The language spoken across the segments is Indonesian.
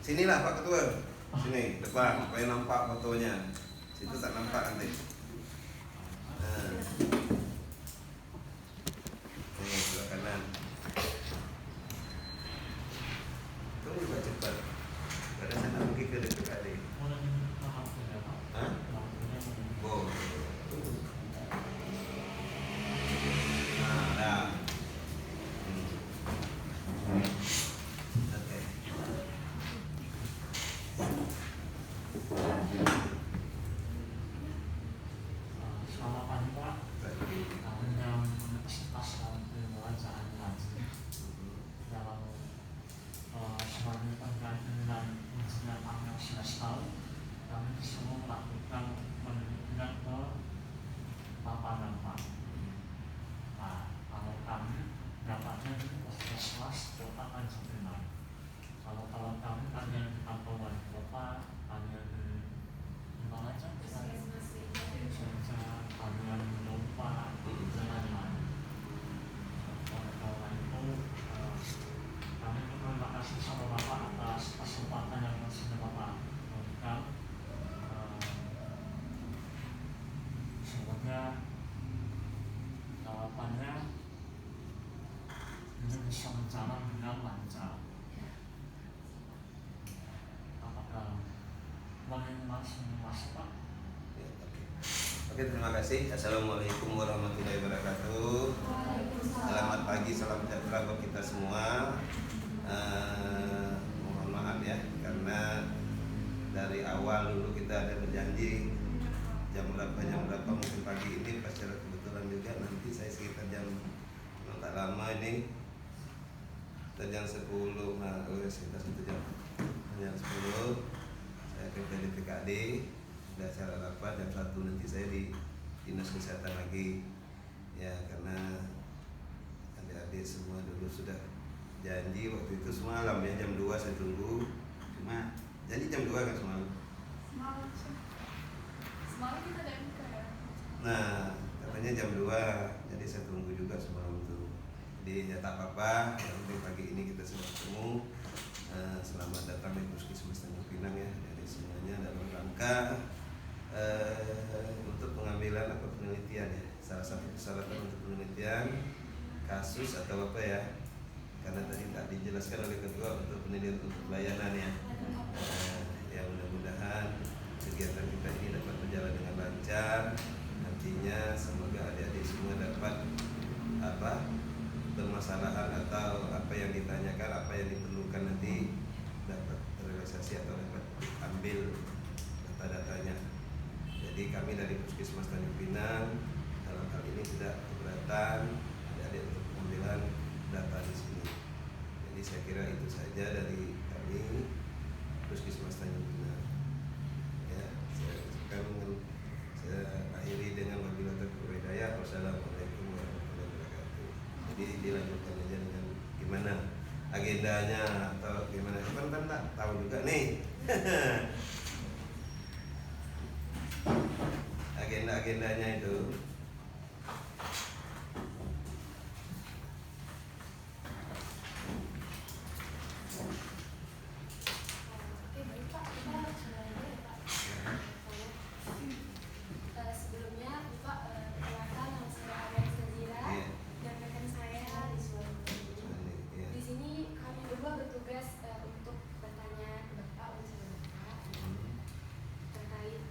Sinilah Pak Ketua. Sini, depan, supaya nampak fotonya. Situ tak nampak nanti. Nah. Ini sebelah kanan. Tunggu juga cepat. Karena saya nak pergi ke dekat kali. Hah? Oh. Nah, dah. Oke. Selamat pagi Pak. Dengan Universitas Pembelajaran Haji dalam sebagai pengganti dan ujian akhir semester, kami disuruh melakukan penelitian ke lapangan Pak. Nah, kalau kami dapatnya di Puskesmas Kota Tanjung Pinang. Kalau kami tanya di Kabupaten Kota, tanya di mana aja? Senja, kalian lupa dengan lain. Oleh itu, kami berterima kasih sama Bapak atas kesempatan yang sudah Bapak berikan. Semoga jawabannya ini bisa berjalan dengan lancar. Apakah boleh langsung masuk Pak? Oke, terima kasih. Assalamualaikum warahmatullahi wabarakatuh. Selamat pagi, salam sejahtera buat kita semua. Mohon maaf ya, karena dari awal dulu kita ada berjanji jam berapa mungkin pagi ini, pas secara kebetulan juga nanti saya sekitar jam tak lama ini, kita jam 10, sekitar 1 jam, jam 10 saya akan ke DPKD. Ada acara rapat jam 1 nanti saya di Dinas Kesehatan lagi ya, karena adik-adik semua dulu sudah janji waktu itu semalam ya, jam 2 saya tunggu, cuma janji jam 2 kan semalam kita ada MK ya. Nah katanya jam 2, jadi saya tunggu juga semalam itu. Jadi ya tak apa-apa, yang penting pagi ini kita sudah ketemu. Selamat datang di Puskesmas Tanjung Pinang ya, jadi semuanya dalam rangka untuk pengambilan penelitian ya, salah satu persyaratan untuk penelitian kasus atau apa ya, karena tadi tak dijelaskan oleh ketua untuk penelitian untuk pelayanan ya. Ya mudah-mudahan kegiatan kita ini dapat berjalan dengan lancar. Nantinya semoga adik-adik semua dapat permasalahan atau apa yang ditanyakan, apa yang diperlukan nanti dapat terrealisasi atau dapat ambil data-datanya. Jadi kami dari Puskesmas Tanjung Pinang dalam hal ini tidak keberatan adik-adik untuk pengambilan data di sini. Jadi saya kira itu saja dari kami Puskesmas Tanjung Pinang. Ya, saya akhiri dengan wabillahi taufiq wal hidayah. Wassalamualaikum warahmatullahi wabarakatuh. Jadi dilanjutkan aja dengan gimana agendanya atau gimana, kan tak tahu juga nih. Agenda-agendanya itu. Sebelumnya Bapak perkenalkan, nama saya Aryan Sazira dan rekan saya di Suwandi. Di sini kami berdua bertugas untuk bertanya ke Bapak terkait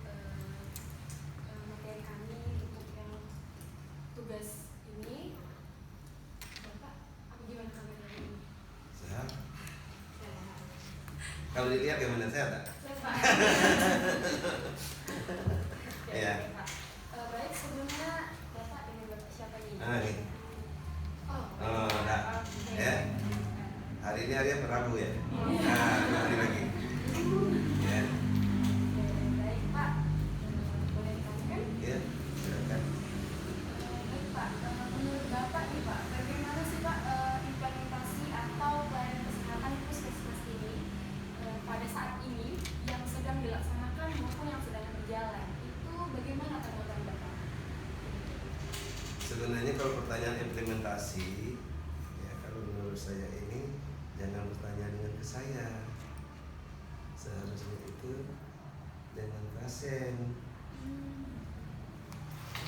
materi kami untuk yang tugas ini. Bapak, gimana kabarnya ini? Sehat? Kalau dilihat gimana, sehat tak? Pak. Iya. Baik, sebelumnya Bapak dengan Bapak siapa nih? Nih. Oh, nah. Ya. Hari ini hari Rabu ya. Nah, hari lagi. Ya. Baik Pak, boleh dikatakan? Ya, silakan. Baik Pak, menurut Bapak nih Pak, bagaimana sih Pak implementasi atau pelayanan kesehatan puskesmas ini pada saat ini yang sedang dilaksanakan maupun yang sedang berjalan? Itu bagaimana tanggapan Bapak? Sebenarnya kalau pertanyaan implementasi, ya kalau menurut saya ini jangan bertanya dengan ke saya, pasien.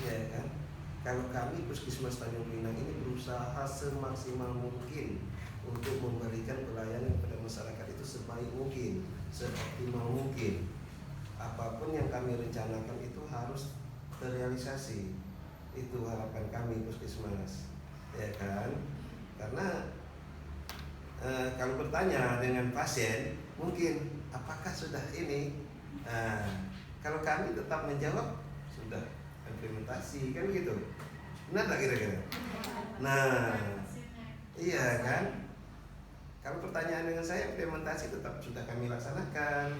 Ya kan? Kalau kami Puskesmas Tanjung Pinang ini berusaha semaksimal mungkin untuk memberikan pelayanan kepada masyarakat itu sebaik mungkin, seoptimal mungkin. Apapun yang kami rencanakan itu harus terrealisasi. Itu harapan kami Puskesmas, ya kan? Karena kalau bertanya dengan pasien, mungkin apakah sudah ini? Kalau kami tetap menjawab sudah implementasi, kan gitu. Benar tak kira-kira? Nah, iya kan? Kalau pertanyaan dengan saya, implementasi tetap sudah kami laksanakan.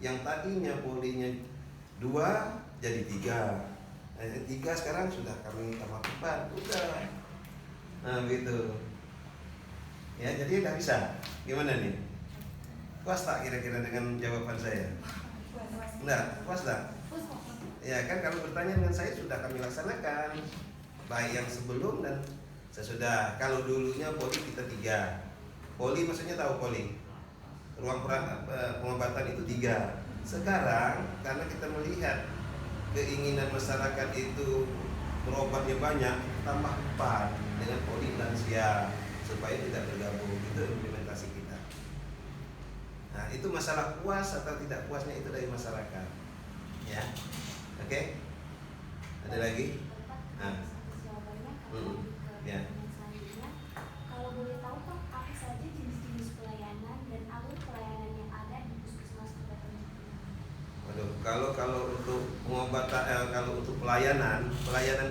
Yang tadinya polinya 2 jadi 3, 3 sekarang sudah kami tambah 4, udah. Nah gitu. Ya, jadi udah bisa. Gimana nih? Puas tak kira-kira dengan jawaban saya? Enggak, puas tak? Ya kan, kalau bertanya dengan saya sudah kami laksanakan, baik yang sebelum dan sesudah. Kalau dulunya poli kita 3. Poli maksudnya tahu poli? Ruang pengobatan itu 3. Sekarang karena kita melihat keinginan masyarakat itu berobatnya banyak, tambah 4 dengan poli lansia supaya tidak bergabung. Itu implementasi kita. Nah, itu masalah puas atau tidak puasnya itu dari masyarakat. Ya. Oke? Ada lagi? Nah. Ya. Kalau boleh tahu Pak, apa saja jenis-jenis pelayanan dan alur pelayanan yang ada di Puskesmas Kota Tanjung Pinang? Waduh, kalau untuk pengobatan, kalau untuk pelayanan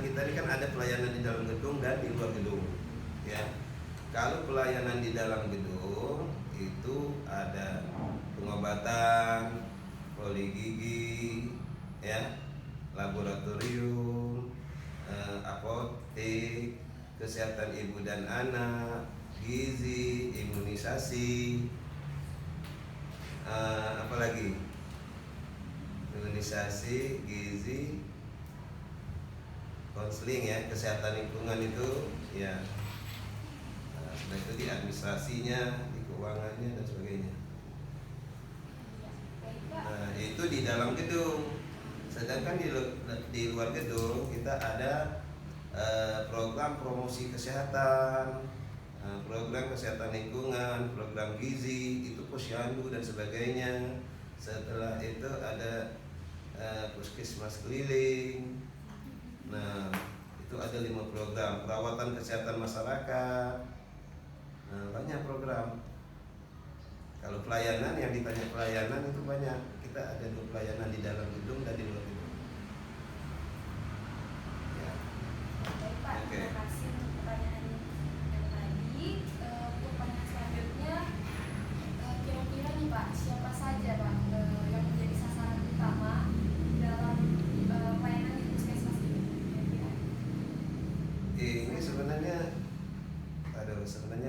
kita ini kan ada pelayanan di dalam gedung dan di luar gedung. Ya. Kalau pelayanan di dalam gedung itu ada pengobatan, poli gigi, ya, laboratorium, apotek, kesehatan ibu dan anak, gizi, imunisasi, apalagi imunisasi, gizi, konseling ya, kesehatan lingkungan itu ya. Setelah itu di administrasinya, di keuangannya dan sebagainya. Nah, itu di dalam gedung. Sedangkan di luar gedung kita ada program promosi kesehatan, program kesehatan lingkungan, program gizi, itu posyandu dan sebagainya. Setelah itu ada puskesmas keliling. Nah, itu ada 5 program perawatan kesehatan masyarakat. Nah, banyak program. Kalau pelayanan, yang ditanya pelayanan itu banyak. Kita ada 2 pelayanan di dalam gedung dan di luar gedung. Ya. Baik Pak, terima kasih untuk pertanyaan yang tadi. Untuk pertanyaan selanjutnya, kira-kira nih Pak, siapa saja Pak yang menjadi sasaran utama dalam pelayanan di Puskesmas ini? Kira-kira? Ini sebenarnya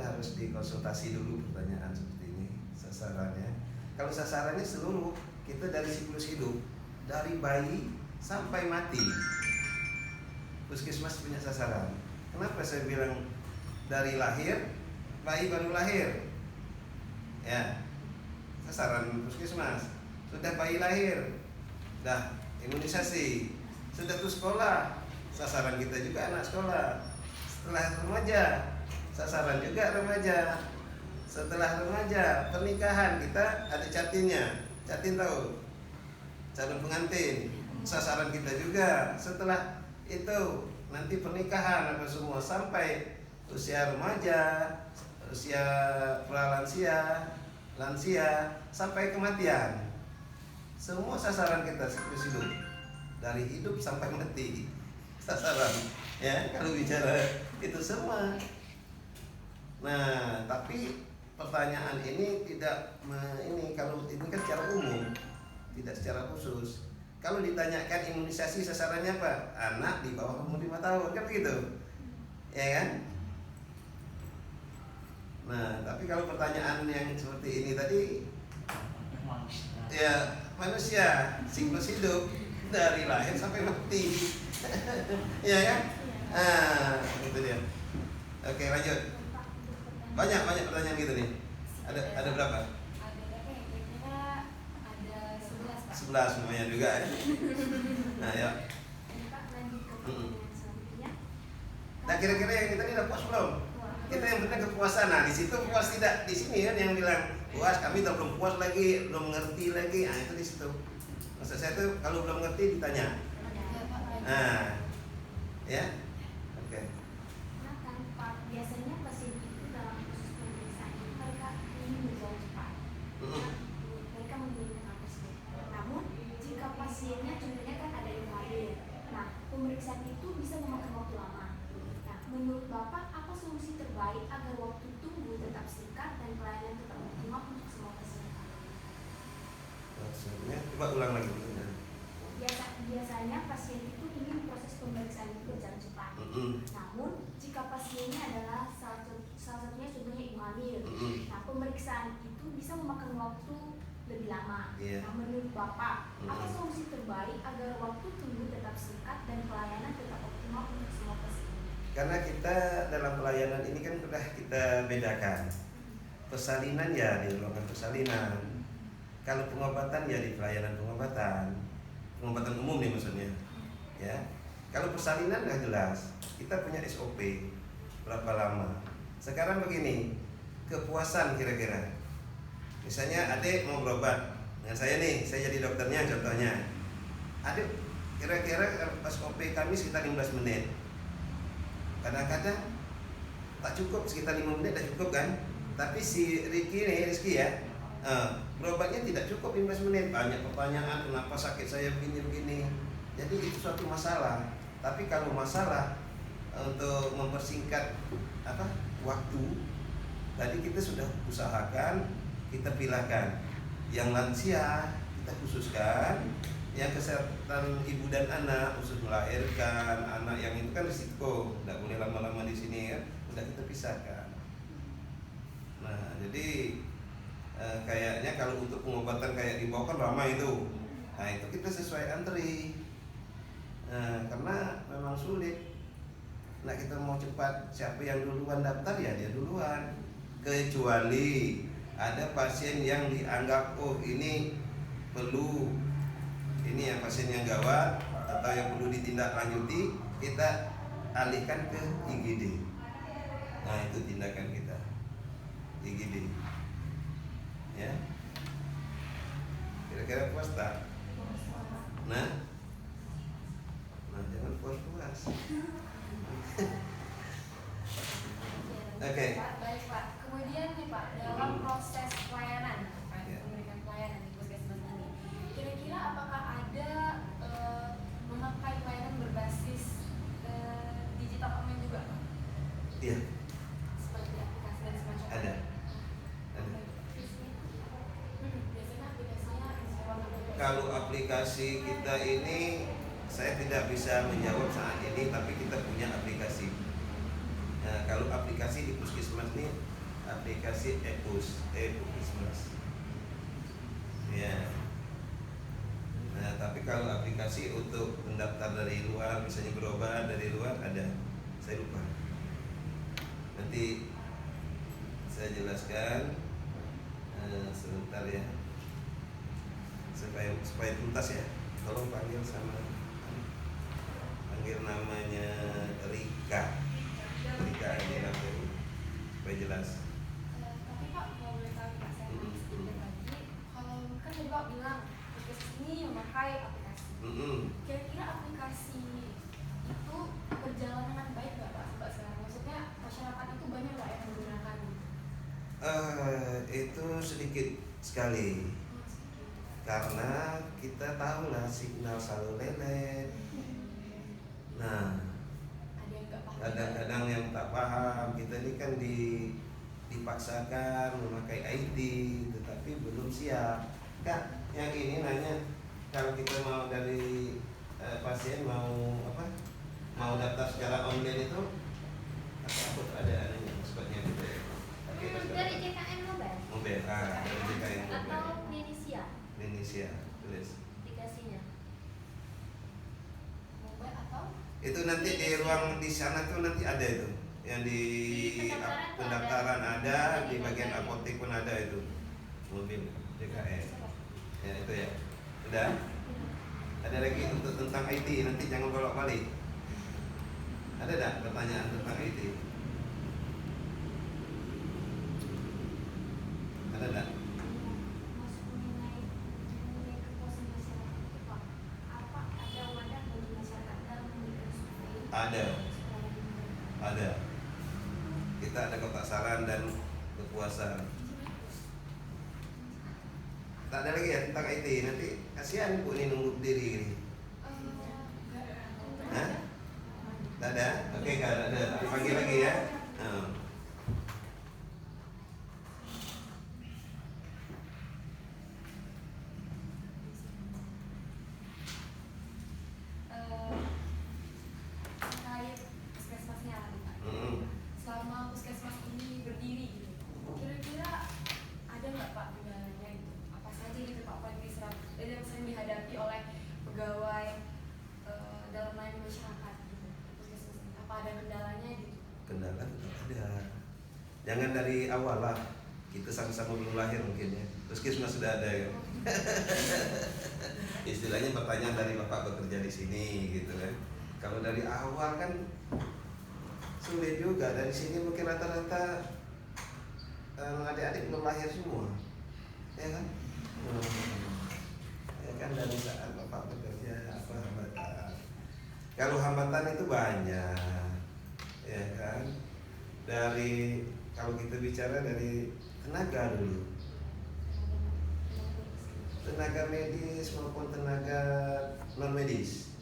harus dikonsultasi dulu pertanyaan seperti ini. Sasarannya, kalau sasarannya seluruh, kita dari siklus hidup, dari bayi sampai mati, Puskesmas punya sasaran. Kenapa saya bilang dari lahir, bayi baru lahir, ya, sasaran Puskesmas. Sudah bayi lahir, dah imunisasi, sudah tuh sekolah, sasaran kita juga anak sekolah. Setelah remaja, sasaran juga remaja. Setelah remaja, pernikahan, kita ada catinnya. Catin tahu? Calon pengantin, sasaran kita juga. Setelah itu nanti pernikahan apa semua sampai usia remaja, usia pralansia, lansia, sampai kematian. Semua sasaran kita siklus hidup, dari hidup sampai mati, sasaran. Ya, kalau bicara itu semua. Nah, tapi pertanyaan ini tidak kalau ini kan secara umum, tidak secara khusus. Kalau ditanyakan imunisasi sasarannya apa? Anak di bawah umur 5 tahun, kan begitu? Ya kan? Nah, tapi kalau pertanyaan yang seperti ini tadi, ya manusia, siklus hidup dari lahir sampai mati. Ya kan? Itu dia. Oke, lanjut. Banyak pertanyaan gitu nih. Ada berapa? Ada berapa ya? Kira-kira ada 11 Pak. 11 namanya juga ya. Nah ya. Ini Pak, lanjut ke pertanyaan selanjutnya. Nah kira-kira yang kita ini udah puas belum? Kita yang penting kepuasan. Nah di situ puas tidak? Di sini kan yang bilang puas, kami tuh belum puas lagi, belum mengerti lagi. Nah itu di situ. Maksud saya tuh kalau belum ngerti ditanya. Ya, Pak, lanjut. Nah, ya, oke. Nah kan Pak, biasanya pasien itu dalam proses pemeriksaan itu mereka ingin menjawab cepat. Mm-mm. Mereka menginginkan hal tersebut. Namun jika pasiennya contohnya kan ada yang hadir, nah pemeriksaan itu bisa memakan waktu lama. Nah menurut Bapak apa solusi terbaik agar waktu tunggu tetap singkat dan pelayanan tetap optimal untuk semua pasien? Maksudnya, coba ulang lagi. Biasanya pasien itu ingin proses pemeriksaan itu berjalan cepat. Mm-mm. Namun jika pasiennya adalah salah satunya contohnya ibu hamil, Mm-mm. nah pemeriksaan itu bisa memakan waktu lebih lama. Iya. Nah menurut Bapak, apa Mm-mm. solusi terbaik agar waktu tunggu tetap singkat dan pelayanan tetap optimal untuk semua pasien? Karena kita dalam pelayanan ini kan sudah kita bedakan. Persalinan ya di ruangan persalinan. Kalau pengobatan ya di pelayanan pengobatan. Pengobatan umum nih maksudnya. Ya. Kalau persalinan nggak jelas. Kita punya SOP berapa lama. Sekarang begini, kepuasan kira-kira. Misalnya adik mau berobat dengan saya nih, saya jadi dokternya contohnya. Adik kira-kira SOP kami sekitar 15 menit. Kadang-kadang tak cukup, sekitar 5 menit tak cukup kan. Tapi si Rizky ya, berobatnya tidak cukup 15 menit. Banyak pertanyaan, kenapa sakit saya begini-begini. Jadi itu suatu masalah. Tapi kalau masalah untuk mempersingkat waktu, tadi kita sudah usahakan, kita pilihkan. Yang lansia kita khususkan, yang kesehatan ibu dan anak, khusus melahirkan, anak yang itu kan risiko, tidak boleh lama-lama di sini ya, sudah kita pisahkan. Nah, jadi kayaknya kalau untuk pengobatan kayak di bawah kan ramai itu. Nah, itu kita sesuai antri. Karena memang sulit. Nah, kita mau cepat, siapa yang duluan daftar ya dia duluan. Kecuali ada pasien yang dianggap ini perlu, ini yang pasien yang gawat atau yang perlu ditindaklanjuti, kita alihkan ke IGD. Nah, itu tindakan kita. IGD. Ya. Kira-kira puas tak? Nah, jangan puas-puas. Oke. Pak, baik Pak. Kemudian nih Pak, dalam proses pelayanan, Pak, Ya. memberikan pelayanan di puskesmas ini, kira-kira apakah ada memakai pelayanan berbasis digital online juga Pak? Iya, Seperti aplikasi dan semacamnya? ada. Ada. Biasanya aplikasinya Instagram atau Kalau aplikasi kita ini saya tidak bisa menjawab saat ini, tapi kita punya aplikasi. Nah, kalau aplikasi di puskesmas ini aplikasi e-puskesmas. Ya. Nah, tapi kalau aplikasi untuk mendaftar dari luar, misalnya berobat dari luar ada. Saya lupa. Nanti saya jelaskan sebentar ya. Supaya tuntas ya. Tolong panggil namanya Rika ini namanya, supaya jelas. tapi Pak, kalau boleh tahu Pak, saya mau sedikit lagi. Kalau kan tadi Pak bilang puskesmas ini memakai aplikasi. Kira-kira aplikasi itu berjalan dengan baik nggak Pak sampai sekarang? Maksudnya masyarakat itu banyak nggak yang menggunakan? Itu sedikit sekali, karena kita tahu lah signal selalu lelet. Nah, Ada yang nggak paham? kadang-kadang yang tak paham, kita ini kan dipaksakan memakai ID, tetapi belum siap. Kak, yang ini nanya, kalau kita mau dari pasien mau daftar secara online itu apa ada anehnya maksudnya gitu ya? Dari JKN Mobile Mobile, dari JKN atau Mobile Indonesia Indonesia, tulis. aplikasinya? Mobile atau? Itu nanti di ruang di sana tuh nanti ada itu, yang di Di pendaftaran tuh pendaftaran ada, ada. di bagian apotek pun ada itu mobil DKN. Ya itu ya. Udah? Ada lagi untuk tentang IT, nanti jangan bolak-balik. Ada tak pertanyaan tentang IT? Ada tak? Masuk mengenai kepuasan masyarakat itu Pak, apa ada wadah bagi masyarakat dalam memberikan survei? Ada. Supaya lebih menentukan. Ada. Kita ada kotak saran dan kepuasan. Tak ada lagi ya tentang IT. Nanti kasihan Bu ini nunggu berdiri gini. Hah? Tak ada? Oke, nggak ada. Dipanggil lagi ya. Oh. Terkait puskesmasnya nih, Pak. Mm-mm. Selama puskesmas ini berdiri gitu, kira-kira ada nggak Pak kendalanya gitu? Apa saja gitu Pak yang sering dihadapi oleh pegawai dalam melayani masyarakat gitu puskesmas ini? Apa ada kendalanya gitu? Kendala tetap ada. Jangan dari awal lah. Kita sama-sama belum lahir mungkin ya. Puskesmas sudah ada ya. Istilahnya pertanyaan dari Bapak bekerja di sini gitu kan. Kalau dari awal kan sulit juga. Dari sini mungkin rata-rata adik-adik belum lahir semua, ya kan? Ya kan dari saat Bapak bekerja apa hambatan? Kalau hambatan itu banyak, ya kan? Dari kalau kita bicara dari tenaga dulu, tenaga medis maupun tenaga non medis.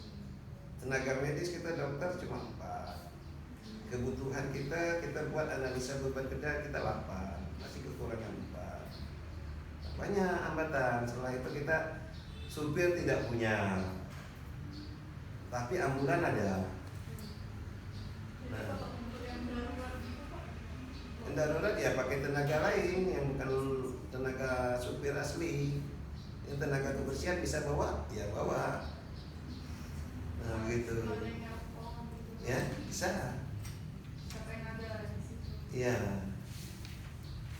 Tenaga medis kita dokter cuma 4. Kebutuhan kita buat analisa beban kerja kita 8, masih kekurangan 4. Banyak hambatan. Setelah itu kita supir tidak punya, tapi ambulan ada. Nah, yang darurat ya pakai tenaga lain yang bukan tenaga supir asli. Yang tenaga kebersihan bisa bawa, ya bawa. Nah gitu. Ya bisa. Iya.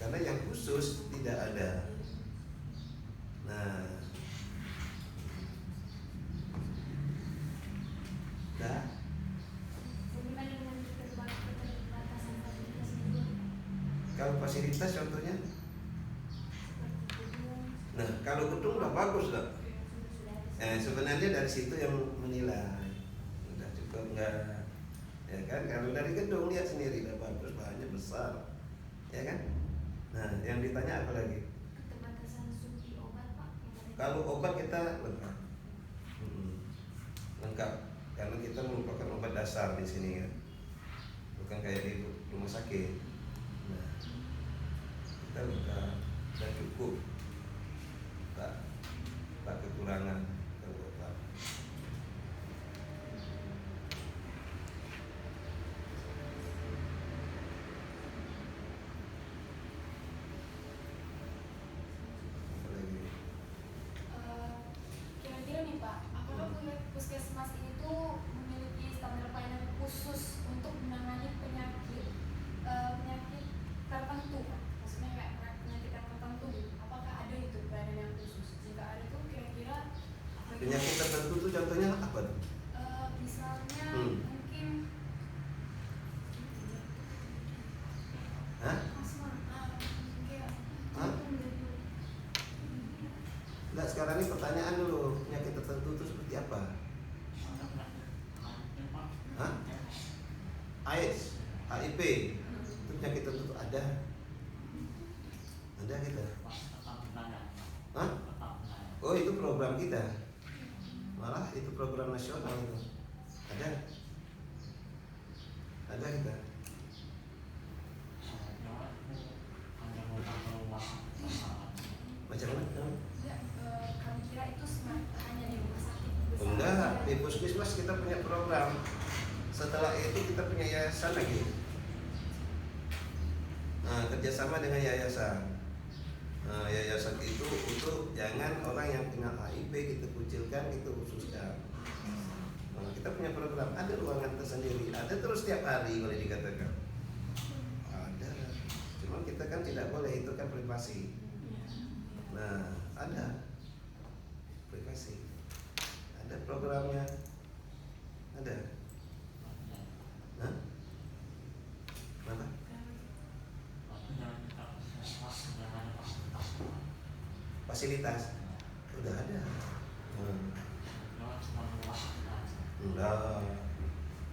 Karena yang khusus tidak ada. Nah, dah. Bagaimana dengan keterbatasan fasilitas itu? Kalau fasilitas contohnya, Seperti gedung, nah kalau gedung udah bagus lah. sudah ada. Sebenarnya dari situ yang menilai udah cukup enggak, ya kan? Kalau dari gedung lihat sendiri udah bagus, bahannya besar, ya kan? Nah, yang ditanya apa lagi? Keterbatasan sunti obat Pak. Kalau obat kita lengkap, lengkap, karena kita merupakan obat dasar di sini kan, bukan kayak di rumah sakit. Nah, kita lengkap dan cukup, tak kekurangan kalau obat. Apa lagi? Kira-kira nih Pak, apakah puskesmas ini tuh memiliki standar pelayanan khusus untuk menangani penyakit tertentu Pak? Maksudnya kayak penyakit yang tertentu gitu. Apakah ada itu pelayanan yang khusus? Jika ada tuh kira-kira Penyakit tertentu tuh contohnya apa tuh? misalnya Hmm. mungkin Hah? asma, kayak Hah? Enggak, sekarang ini pertanyaan dulu, penyakit tertentu itu seperti apa? Hah? AIDS, HIV, itu penyakit tertentu ada? Ada kita? Hah? Oh itu program kita, malah itu program nasional itu. Ada? Ada kita? Macam mana? enggak, kami kira itu hanya di rumah sakit besar. Enggak, di puskesmas kita punya program. Setelah itu kita punya yayasan lagi. Nah, kerjasama dengan yayasan. Nah, yayasan itu untuk jangan orang yang punya HIV kita kucilkan, kita khususkan. Nah, kita punya program, ada ruangan tersendiri, ada terus setiap hari boleh dikatakan. Ada, cuma kita kan tidak boleh, itu kan privasi. Nah, ada privasi. programnya? Ada? Hah? Kenapa? Artinya kita puskesmas yang ada fasilitas Fasilitas? Udah ada. cuma rumah sakit aja. Enggak.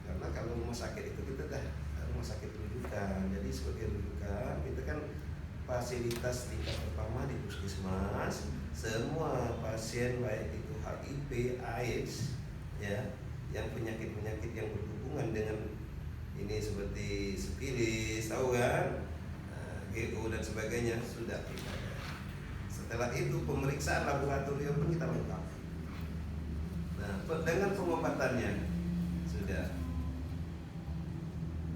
Karena kalau rumah sakit itu kita dah rumah sakit rujukan. Jadi sebagai rujukan kita kan fasilitas tingkat pertama di puskesmas, semua pasien baik itu HIV, AIDS, ya, yang penyakit-penyakit yang berhubungan dengan ini seperti sifilis, tahu kan, GU dan sebagainya sudah kita. Setelah itu pemeriksaan laboratorium pun kita lengkap. Nah, dengan pengobatannya sudah.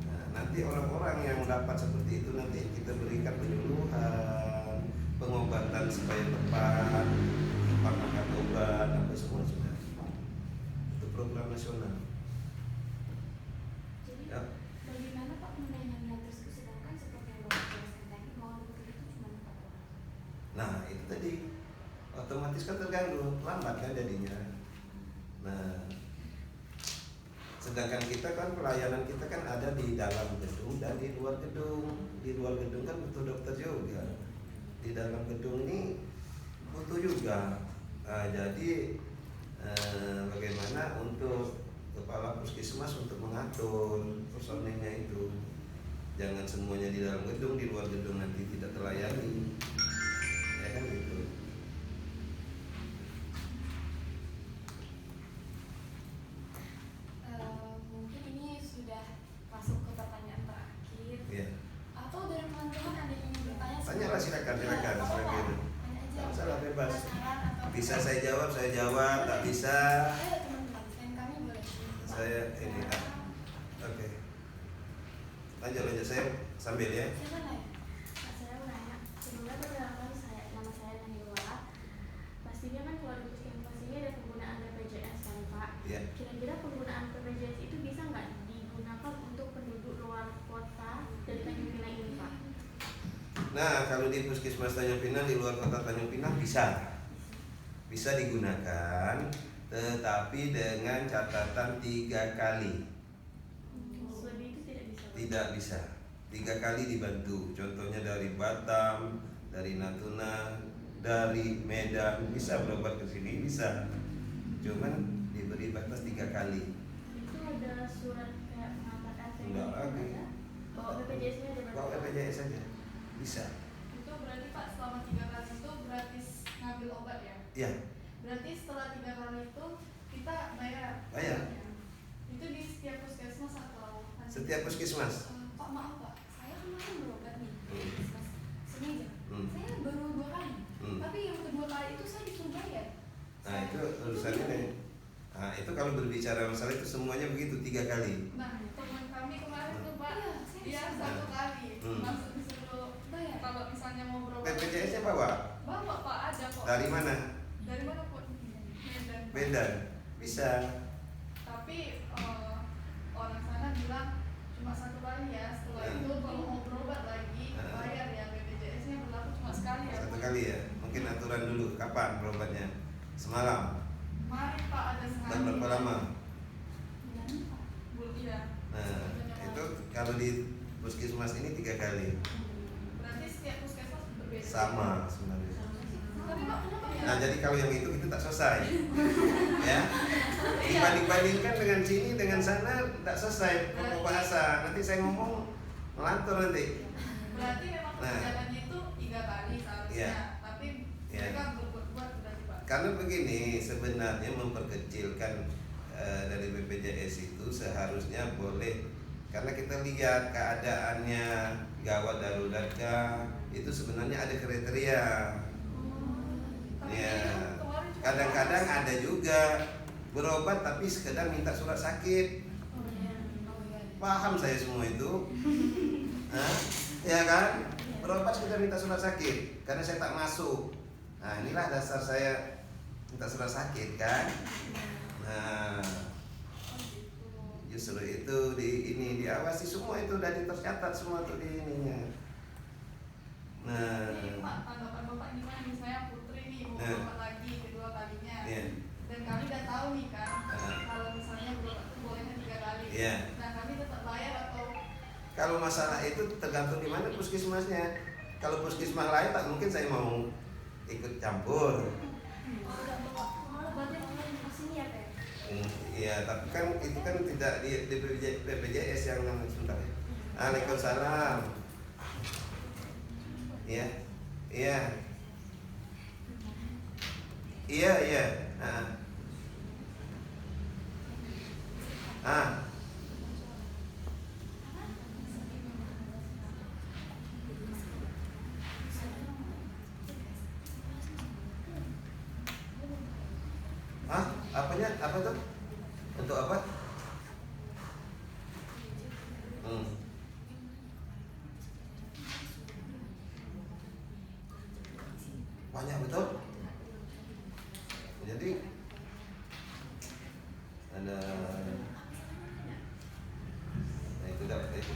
Nah, nanti orang-orang yang dapat seperti itu nanti kita berikan penyuluhan, pengobatan supaya tepat, makan obat, apa semua sudah. Itu program nasional. Jadi Ya. bagaimana Pak menangani hal tersebut, sedangkan seperti yang Bapak jelaskan tadi bahwa dokter itu cuma 4 orang. Nah, itu tadi otomatis kan terganggu, lambat kan jadinya. Nah, sedangkan kita kan pelayanan kita kan ada di dalam gedung dan di luar gedung. Di luar gedung kan butuh dokter juga. Di dalam gedung ini butuh juga. Jadi bagaimana untuk kepala puskesmas untuk mengatur personilnya itu, jangan semuanya di dalam gedung, di luar gedung nanti tidak terlayani, ya kan gitu. Mungkin ini sudah masuk ke pertanyaan terakhir. Ya. Atau dari teman-teman ada yang ingin bertanya? Tanyalah, silakan, Ya, silakan, apa-apa. silakan. Tanya aja. Nggak masalah, bebas. Penasaran atau Bisa saya jawab, tak bisa. Saya teman-teman, selain kami boleh. Saya ini. Oke. Lanjut saya sambil ya. Siapa nanya? Pak, saya mau nanya. Sebelumnya perkenalkan nama saya Naniwa. Pastinya kan kalau di puskesmas ini ada penggunaan BPJS kan Pak? Ya. Kira-kira penggunaan BPJS itu bisa nggak digunakan untuk penduduk luar kota dari Tanjung Pinang ini Pak? Nah, kalau di puskesmas Tanjung Pinang di luar kota Tanjung Pinang bisa digunakan, tetapi dengan catatan 3 kali. Lebih itu tidak bisa Pak? Tidak bisa. 3 kali dibantu. Contohnya dari Batam, dari Natuna, dari Medan, bisa berobat ke sini bisa. Cuman diberi batas 3 kali. Itu ada surat kayak mengatakan Enggak lagi. bahwa BPJS-nya ada Bawa BPJS saja. Bisa. Itu berarti Pak selama 3 kali itu gratis ngambil obat ya? Ya, Berarti setelah 3 kali itu kita bayar? Bayar. Itu di setiap puskesmas atau? setiap puskesmas. Pak maaf Pak, saya kemarin berobat nih di Hmm. puskesmas Semeja. Hmm. Saya baru 2 kali, tapi yang kedua kali itu saya disuruh bayar. Nah, itu urusannya nih. Nah, itu kalau berbicara masalah itu semuanya begitu 3 kali. Nah, teman kami kemarin tuh Pak, Iya, dia saya 1 kali Hmm. langsung disuruh bayar. Kalau misalnya mau berobat, BPJS-nya bawa? bawa Pak, ada kok. Dari mana? Dari mana pun? Medan. Medan. Bisa. Tapi orang sana bilang cuma 1 kali ya. Setelah Hmm. itu kalau mau berobat lagi bayar ya. BPJS-nya berlaku cuma sekali ya. 1 kali ya. Mungkin aturan dulu kapan berobatnya? Semalam. Kemarin Pak ada sekali. Dan berapa lama? Iya. Nah, itu kalau di puskesmas ini 3 kali. Berarti setiap puskesmas berbeda. Sama sebenarnya. Tapi Pak kenapa ya? Nah, jadi kalau yang itu tak selesai. Ya. Dibanding-bandingkan dengan sini dengan sana tak selesai pokok bahasa. Nanti saya ngomong melantur nanti. Berarti memang Nah. perjalanannya itu 3 kali seharusnya. Iya. Tapi Iya. mereka berbuat berarti Pak. Karena begini, sebenarnya memperkecilkan dari BPJS itu seharusnya boleh, karena kita lihat keadaannya gawat darurat kah, itu sebenarnya ada kriteria. Tapi Ya, ini kemarin cuma kadang-kadang bahas. ada juga berobat tapi sekedar minta surat sakit. Oh iya. Paham saya semua itu. Hah? Ya kan? Berobat sekedar minta surat sakit karena saya tak masuk. Nah, inilah dasar saya minta surat sakit kan. Nah, Oh gitu. justru itu diawasi semua, itu udah tercatat semua tuh di ininya. Nah, Ini Pak, tanggapan Bapak gimana nih? Saya Putri nih mau Nah. berobat lagi kedua kalinya. Iya. Dan kami udah tahu nih kan Iya. Nah, kami tetap bayar atau Kalau masalah itu tergantung di mana puskesmasnya. Kalau puskesmas lain tak mungkin saya mau ikut campur. Tergantung waktu, malah berarti mulai di sini ya Teh. Iya, tapi kan itu kan tidak di BPJS yang sebentar ya. Waalaikumsalam. Iya, iya, iya, iya. Apanya? Apa tuh? Untuk apa? Banyak betul. Jadi ada, nah itu dapat itu.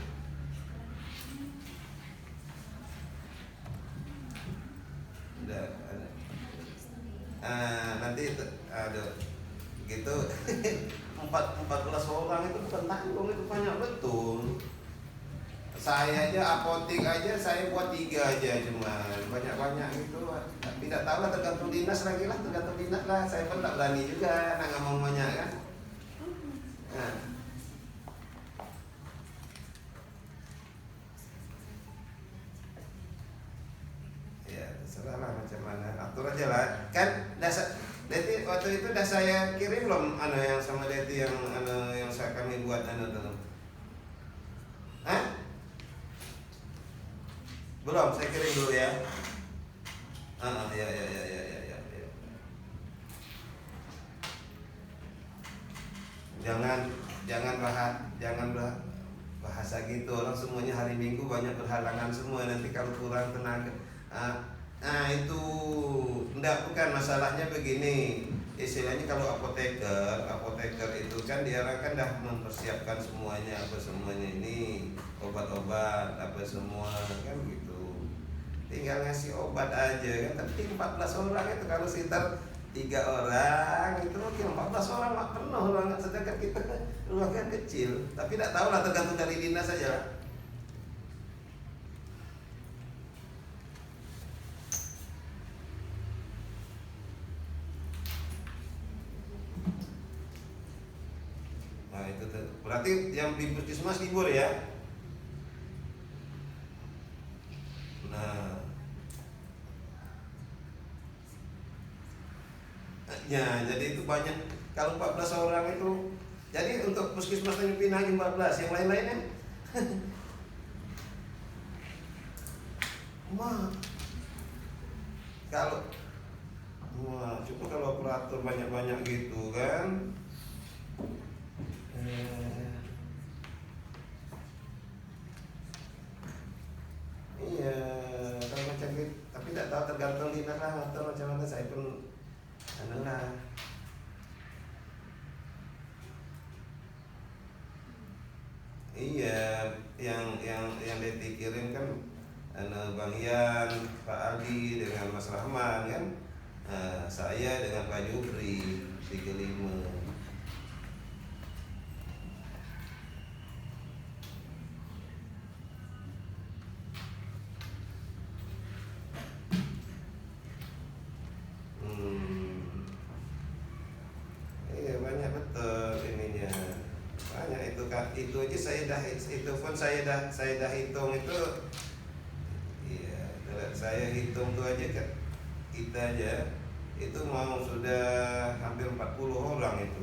Udah ada. Nanti itu ada gitu. 14 orang itu bukan tanggung, itu banyak betul. Saya aja apotek aja saya buat 3 aja, cuma banyak-banyak gitu. Tidak tahu lah, tergantung dinas lagi lah, tergantung dinas lah. Saya pun tak berani juga nak ngomong banyak kan. Nah. Ya terserah lah macam mana, atur aja lah. Kan dasar Deti waktu itu udah saya kirim belum yang sama Deti yang kami buat tuh. Hah? Belum, saya kirim dulu ya. Ya. Jangan bahasa gitu. Orang semuanya hari Minggu banyak berhalangan semua, nanti kalau kurang tenaga. Itu enggak, bukan masalahnya begini. Istilahnya kalau apoteker itu kan dia kan dah mempersiapkan semuanya, apa semuanya ini obat-obat apa semua kan gitu. Tinggal ngasih obat aja kan. Tapi 14 orang itu kalau sekitar 3 orang itu mungkin 14 orang mak penuh banget, sedangkan kita ruangan kecil. Tapi tidak tahu lah, tergantung dari dinas saja. Nah itu berarti yang di puskesmas libur ya. Nah, ya jadi itu banyak. Kalau 14 orang itu, jadi untuk puskesmas Tanjung Pinang 14, yang lain-lainnya cuma kalau operator banyak-banyak gitu kan. Iya, kalau macam gitu, tapi tidak tahu, tergantung dinas lah atau macam mana. Saya pun lah. Iya, yang Deti kirim kan Bang Ian, Pak Aldi dengan Mas Rahman kan. Saya dengan Pak Jubri 35. Iya banyak betul ininya. Banyak itu kan. Itu aja saya dah hitung itu. Iya, saya hitung tuh aja kan. Kita aja itu mau sudah hampir 40 orang itu.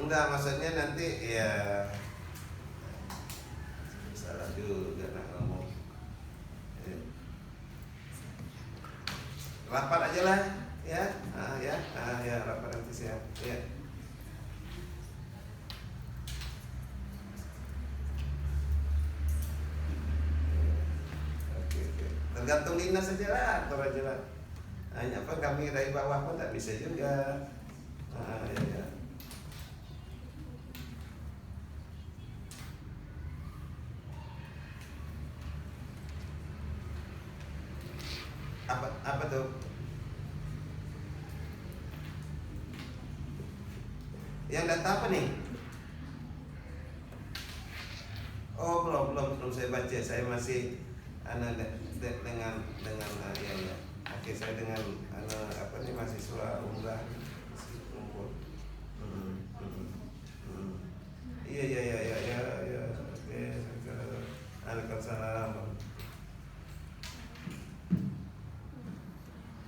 Enggak, maksudnya nanti ya salah juga nak ngomong. Rapat aja lah ya. Ya rapat nanti siap ya. Oke. Tergantung dinas saja lah, atur aja lah. Hanya apa kami dari bawah pun tak bisa juga. Ya. Apa tuh? Yang data apa nih? Oh, belum saya baca. Saya masih dengan ya. Oke, saya dengan apa nih, mahasiswa umrah masih ngumpul. Iya. Oke, Waalaikumsalam.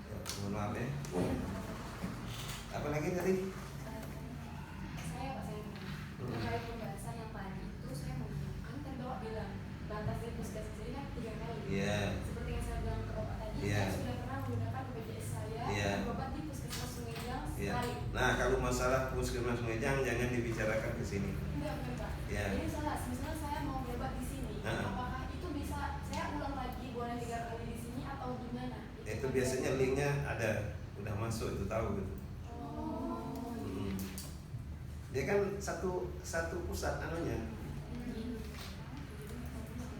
Ya, mohon maaf ya. Apa lagi tadi? Terkait pembahasan yang tadi itu saya mau menanyakan, kan Bapak bilang batas dari puskesmas ini kan 3 kali. Iya. Seperti yang saya bilang ke Bapak tadi, Iya. saya sudah pernah menggunakan BPJS saya Iya. berobat di puskesmas Sumedang Iya. sekali. Nah, kalau masalah puskesmas Sumedang jangan dibicarakan ke sini. Enggak Pak. Iya. Ini salah. Misalnya saya mau berobat di sini, apakah itu bisa saya ulang lagi, boleh 3 kali di sini atau gimana? Itu biasanya linknya ada, udah masuk, itu tahu gitu. Oh. Dia kan satu pusat anunya.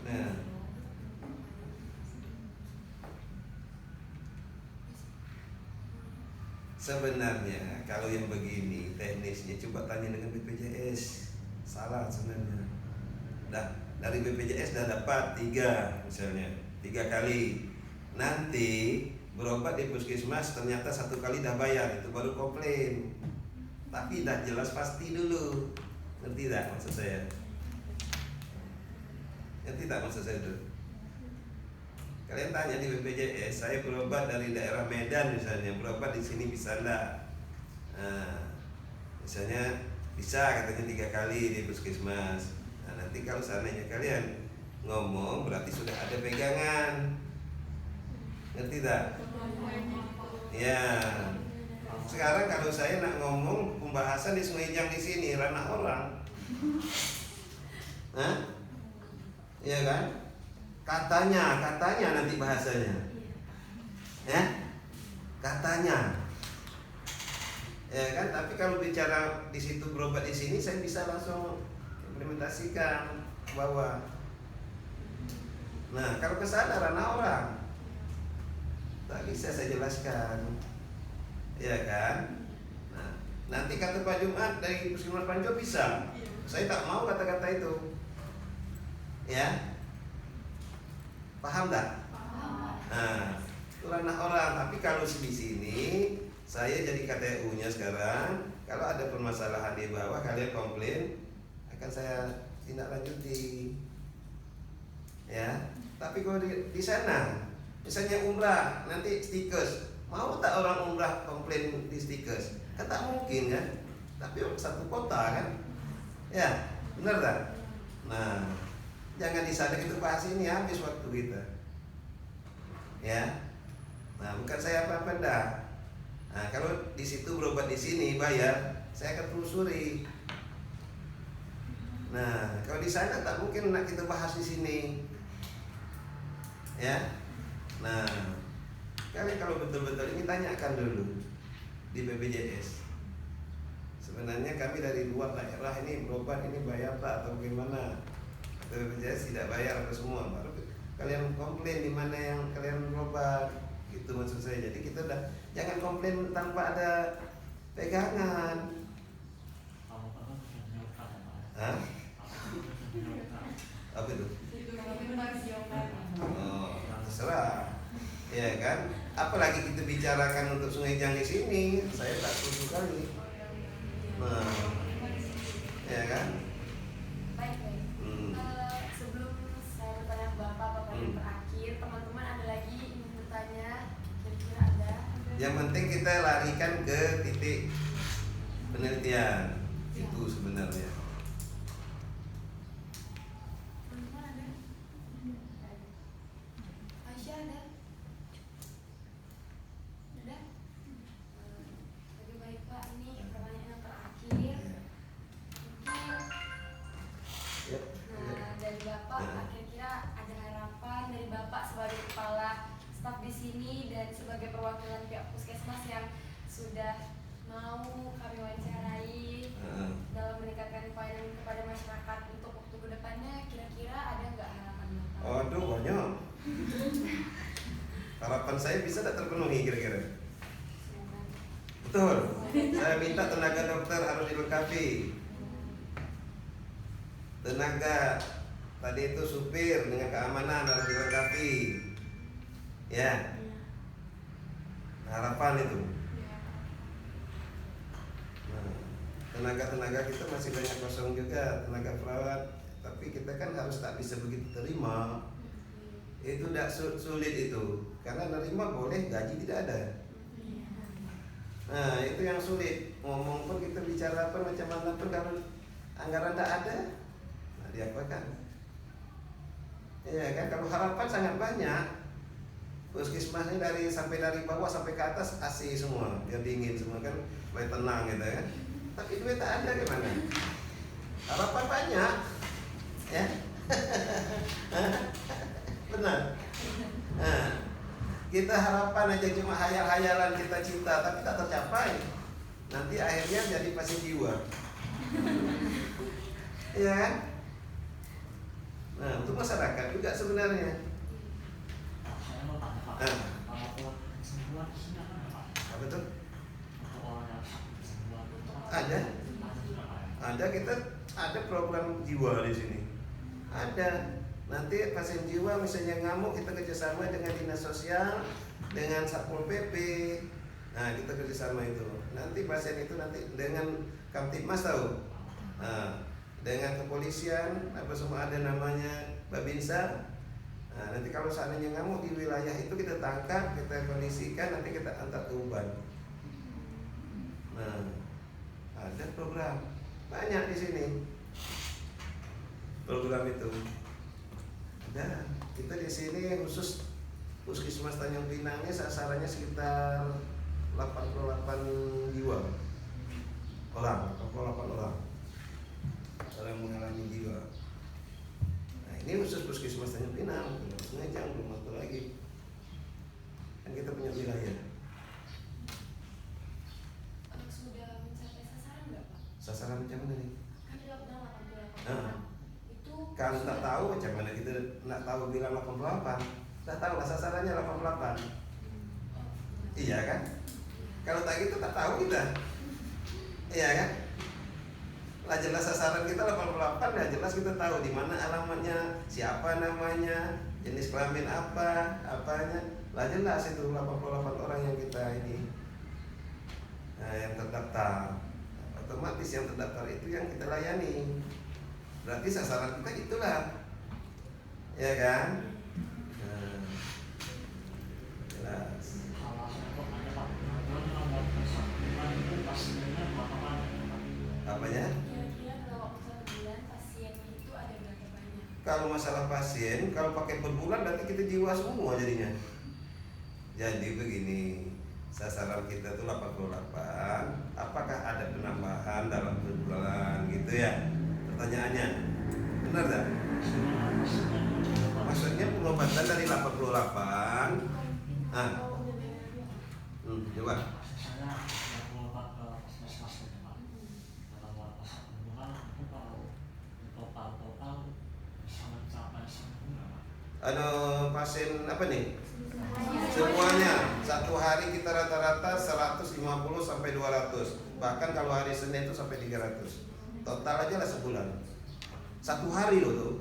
Nah, sebenarnya kalau yang begini teknisnya coba tanya dengan BPJS. Salah sebenarnya. Dari BPJS dah dapat 3 misalnya, 3 kali. Nanti berobat di puskesmas ternyata 1 kali dah bayar, itu baru komplain. Tapi dah jelas pasti dulu. Ngerti tak maksud saya? Ngerti tak maksud saya itu? Kalian tanya di BPJS, saya berobat dari daerah Medan misalnya, berobat di sini bisa enggak? Nah, misalnya bisa katanya 3 kali di puskesmas. Nah, nanti kalau seandainya kalian ngomong berarti sudah ada pegangan. Ngerti tak? Ya. Sekarang kalau saya nak ngomong pembahasan di Sumedang di sini ranah orang, ya kan? Katanya nanti bahasanya, ya, katanya, ya kan? Tapi kalau bicara di situ berobat di sini, saya bisa langsung implementasikan ke bawah. Nah, kalau kesadaran orang, tak bisa saya jelaskan. Ya kan? Nah, nanti kata Pak Jumat dari Puskesmas Panco bisa. Saya tak mau kata-kata itu. Ya. Paham tak? Nah, itu ranah orang. Tapi kalau di sini saya jadi KTU-nya sekarang, kalau ada permasalahan di bawah kalian komplain, akan saya tindak lanjuti. Ya. Tapi kalau di sana misalnya umrah, nanti stikers. Mau tak orang umrah komplain di stikers? Kan tak mungkin kan? Tapi satu kota kan? Ya, benar tak? Nah, jangan di sana kita bahas ini, habis waktu kita. Ya. Nah, bukan saya apa-apa dah. Nah, kalau di situ berobat di sini bayar, saya akan telusuri. Nah, kalau di sana tak mungkin nak kita bahas di sini. Ya. Nah, kalian kalau betul-betul ini tanyakan dulu di BPJS. Sebenarnya kami dari luar daerah ini berobat ini bayar tak atau bagaimana? BPJS tidak bayar apa semua. Baru kalian komplain di mana yang kalian berobat. Itu maksud saya. Jadi kita udah jangan komplain tanpa ada pegangan. Hah? Apa itu? Oh, terserah. Ya kan? Apalagi kita bicarakan untuk Sumedang di sini, saya tak setuju kali. Nah, ya kan? Baik. Sebelum saya bertanya ke Bapak yang terakhir, teman-teman ada lagi ingin bertanya? Kira-kira ada? Yang penting kita larikan ke titik penelitian itu sebenarnya. Teman-teman ada? Aisyah ada? Ada? Oke, baik Pak, ini pertanyaan yang terakhir. Mungkin Yep. dari Bapak, kira-kira ada harapan dari Bapak sebagai kepala staf di sini dan sebagai perwakilan pihak puskesmas yang sudah mau kami wawancarai dalam meningkatkan pelayanan kepada masyarakat untuk waktu kedepannya, kira-kira ada nggak harapan Bapak? Aduh banyak. Harapan saya bisa tidak terpenuhi kira-kira? Semoga. Betul. Saya minta tenaga dokter harus dilengkapi. Tenaga tadi itu supir dengan keamanan harus dilengkapi. Ya, harapan itu. Nah, tenaga-tenaga kita masih banyak kosong juga, tenaga perawat. Tapi kita kan harus tak bisa begitu terima. Itu tidak sulit itu, karena nerima boleh, gaji tidak ada. Nah, itu yang sulit. Ngomong pun kita bicara apa macam mana pun kalau anggaran tidak ada, nah diapakan? Ya kan, kalau harapan sangat banyak. Puskesmasnya sampai dari bawah sampai ke atas AC semua, biar dingin semua kan, supaya tenang gitu kan. Tapi duit tak ada gimana? Harapan banyak, ya. Benar. Nah, kita harapan aja cuma hayal-hayalan kita cinta, tapi tak tercapai. Nanti akhirnya jadi pasien jiwa. Iya kan? Nah, untuk masyarakat juga sebenarnya. Saya mau tanya Pak, kalau buat kesembuhan di sini ada nggak Pak? Apa tuh? Untuk orang yang sakit kesembuhan itu Ada. Ada juga Pak ya? Ada, kita ada program jiwa di sini. Ada. Nanti pasien jiwa misalnya ngamuk, kita kerjasama dengan dinas sosial, dengan satpol pp. Nah, kita kerjasama itu. Nanti pasien itu nanti dengan Kamtibmas tahu. Nah, dengan kepolisian apa semua ada namanya Babinsa. Nah, nanti kalau seandainya ngamuk di wilayah itu kita tangkap, kita kondisikan, nanti kita antar ke Uban. Nah, ada program banyak di sini. Program itu. Ada. Kita di sini khusus Puskesmas Tanjung Pinang ini sasarannya sekitar 88 jiwa. 88 orang mengalami jiwa. Nah, ini khusus Puskesmas Tanjung Pinang, maksudnya jangan belum masuk lagi. Kan kita punya wilayah. Sudah mencapai sasaran nggak Pak? Sasaran macam mana nih? Kan di lockdown 88 Ah. itu Kan tak tahu macam mana kita nak tahu bilang 88. Tak tahu lah sasarannya 88. Iya kan? Kalau tak gitu tak tahu kita. Iya kan? Lah jelas sasaran kita 88, ya jelas kita tahu di mana alamatnya, siapa namanya, jenis kelamin apa, apanya. Lah jelas itu 88 orang yang kita ini. Nah, yang terdaftar. Otomatis yang terdaftar itu yang kita layani. Berarti sasaran kita itulah. Ya kan? Nah, jelas. Kalau saya kok ada Pak, kemudian kalau kesembuhan itu pastinya berapa banyak ya Pak? Apanya? kira-kira kalau per bulan pasiennya itu ada berapa banyak? Kalau masalah pasien, kalau pakai per bulan berarti kita jiwa semua jadinya. Jadi begini, sasaran kita tuh 88. Apakah ada penambahan dalam per bulan gitu ya? Pertanyaannya, benar tak? Maksudnya pengobatan dari 88. Ah. Coba. Saya yang berobat ke puskesmas ini Pak. Dalam waktu satu bulan itu kalau total bisa mencapai sembuh Pak. Ada pasien apa nih? Semuanya satu hari kita rata-rata 150 sampai 200. Bahkan kalau hari Senin itu sampai 300. Total aja lah sebulan. Satu hari loh tuh.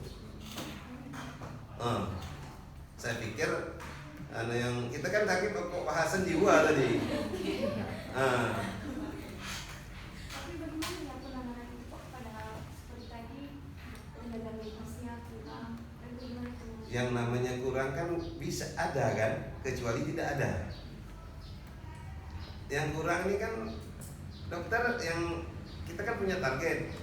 Saya pikir yang kita kan tadi pokok bahasan jiwa tadi. Tapi bagaimana ya penanganan itu Pak pada seperti tadi tenaga medisnya kurang dan bagaimana itu? Yang namanya kurang kan bisa ada kan, kecuali tidak ada. Yang kurang ini kan dokter yang kita kan punya target